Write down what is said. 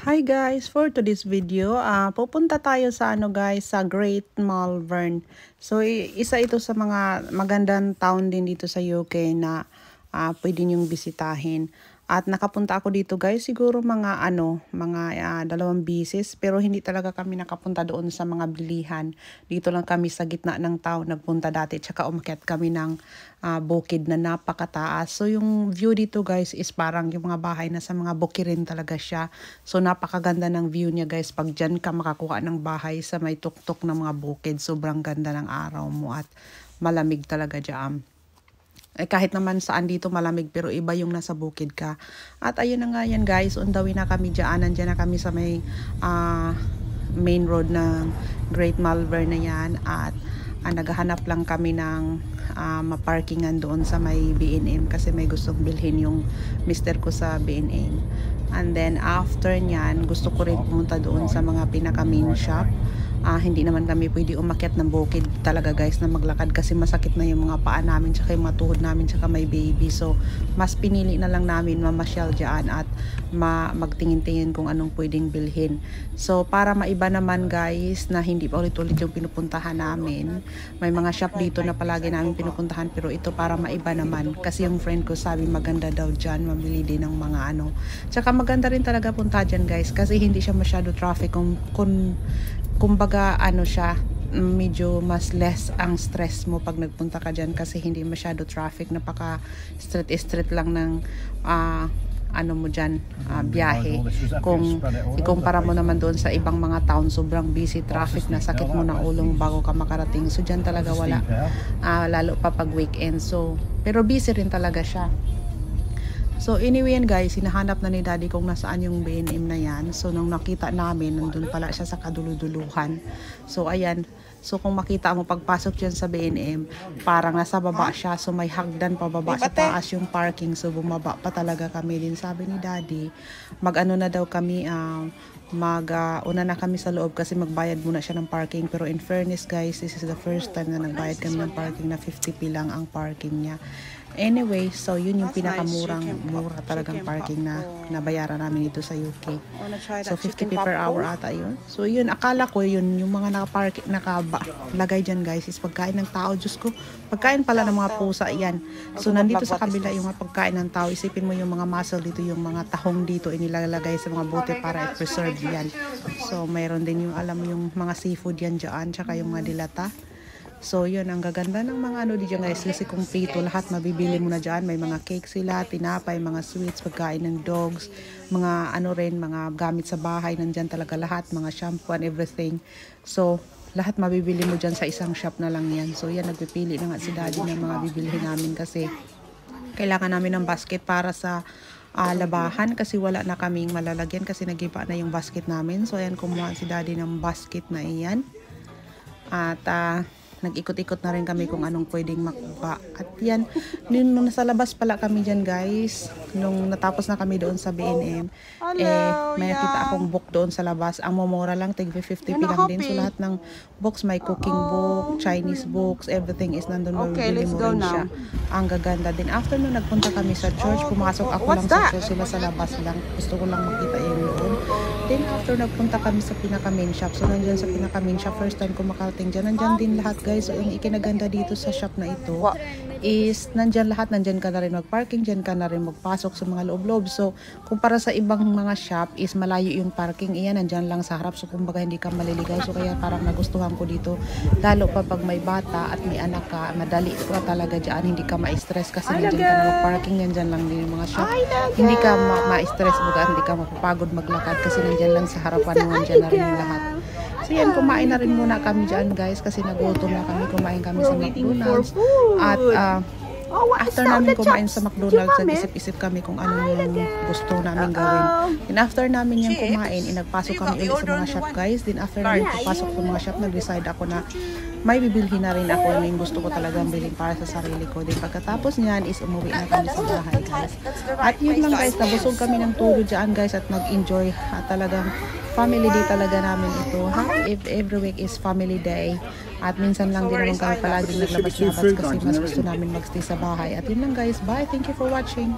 Hi guys, for today's video, pupunta tayo sa sa Great Malvern. So isa ito sa mga magandang town din dito sa UK na pwede niyong bisitahin. At nakapunta ako dito guys, siguro mga dalawang bisis, pero hindi talaga kami nakapunta doon sa mga bilihan. Dito lang kami sa gitna ng town nagpunta dati, tsaka umakyat kami ng bukid na napakataas. So yung view dito guys is parang yung mga bahay na sa mga bukirin talaga siya. So napakaganda ng view niya guys, pag dyan ka makakuha ng bahay sa may tuktok ng mga bukid. Sobrang ganda ng araw mo at malamig talaga dyan. Kahit naman saan dito malamig, pero iba yung nasa bukid ka. At ayun na nga yan guys, undawin na kami dyan. Nandiyan na kami sa may main road ng Great Malvern na yan. At naghahanap lang kami ng maparkingan doon sa may B&M kasi may gustong bilhin yung mister ko sa B&M. And then after nyan, gusto ko rin pumunta doon sa mga pinaka main shop. Hindi naman kami pwede umakyat ng bukid talaga guys na maglakad kasi masakit na yung mga paa namin tsaka yung mga tuhod namin tsaka may baby. So mas pinili na lang namin mamasyal dyan at magtingin-tingin kung anong pwedeng bilhin. So para maiba naman guys na hindi pa ulit-ulit yung pinupuntahan namin, may mga shop dito na palagi namin pinupuntahan, pero ito para maiba naman kasi yung friend ko sabi maganda daw dyan, mamili din ng mga tsaka maganda rin talaga punta dyan guys kasi hindi siya masyado traffic. Kumbaga siya, medyo mas less ang stress mo pag nagpunta ka dyan kasi hindi masyado traffic, napaka street lang ng mo dyan, biyahe. Kung ikumpara mo naman doon sa ibang mga town, sobrang busy, traffic na sakit mo ng ulong bago ka makarating. So dyan talaga wala, lalo pa pag weekend. So pero busy rin talaga siya. So anyway yan guys, hinahanap na ni daddy kung nasaan yung B&M na yan. So nung nakita namin, nandun pala siya sa kaduluduluhan. So ayan, so kung makita mo pagpasok dyan sa B&M, parang nasa baba siya. So may hagdan pababa sa taas yung parking. So bumaba pa talaga kami din. Sabi ni daddy, na daw kami, una na kami sa loob kasi magbayad muna siya ng parking. Pero in fairness guys, this is the first time na nagbayad kami ng parking na 50p lang ang parking niya. Anyway, so yun yung pinakamura talagang parking na nabayaran namin dito sa UK. So 50p per hour ata yun. So yun, akala ko yun yung mga nakalagay dyan guys is pagkain ng tao. Diyos ko, pagkain pala ng mga pusa yan. So nandito sa kabila yung mga pagkain ng tao. Isipin mo yung mga mussel dito, yung mga tahong dito inilalagay sa mga bote para i-preserve yan. So mayroon din yung yung mga seafood yan dyan, tsaka yung mga dilata. So yun, ang gaganda ng mga dito guys kasi kumpleto, lahat mabibili mo na dyan. May mga cake sila, tinapay, mga sweets, pagkain ng dogs, mga mga gamit sa bahay, nandyan talaga lahat, mga shampoo and everything. So lahat mabibili mo dyan sa isang shop na lang yan. So yan, nagpipili na nga si daddy ng mga bibilihin namin kasi kailangan namin ng basket para sa labahan kasi wala na kaming malalagyan kasi nagiba na yung basket namin. So ayan, kumuha si daddy ng basket na iyan. At nag-ikot-ikot na rin kami kung anong pwedeng makuha. At yan, nung nasa labas pala kami dyan guys, nung natapos na kami doon sa B&M, may nakita akong book doon sa labas. Ang momora lang, tig 50p lang din. So lahat ng books, may cooking book, Chinese books, everything is nandun. Mabibili mo rin siya. Ang gaganda din. After nung nagpunta kami sa church, pumasok ako lang sa church, sila sa labas lang. Gusto ko lang makita yung loob. Then after nagpunta kami sa pinaka main shop, so nandyan sa pinaka main shop, first time ko makarating dyan, nandyan din lahat guys. So yung ikinaganda dito sa shop na ito is nandyan lahat, nandyan ka na rin magparking, dyan ka na rin magpasok sa mga loob-loob. So kumpara sa ibang mga shop is malayo yung parking, iyan nandyan lang sa harap. So kumbaga hindi ka maliligaw. So kaya parang nagustuhan ko dito, lalo pa pag may bata at may anak ka, madali ka talaga dyan, hindi ka ma-stress kasi nandyan ka na magparking, nandyan lang din yung mga shop. Hindi ka ma-stress, hindi ka mapapagod maglakad kasi nandyan lang sa harapan mo, nandyan na rin yung lahat. So yan, kumain na rin muna kami dyan guys kasi nagutom na kami. Kumain kami sa McDonald's. At after namin kumain sa McDonald's, nag-isip-isip kami kung ano yung gusto namin gawin. Then after namin yung kumain, nagpasok kami ulit sa mga shop guys. Then after namin papasok sa mga shop, nag-decide ako na may bibilhin na rin ako yung gusto ko talagang bilhin para sa sarili ko. Then pagkatapos niyan is umuwi na kami sa bahay guys. At yun lang guys, nabusog kami ng tulog dyan guys at nag-enjoy. At talagang family day talaga namin ito. If every week is family day. At minsan lang din naman kami palagi naglabas-labas kasi mas gusto namin magstay sa bahay. At yun lang guys, bye, thank you for watching.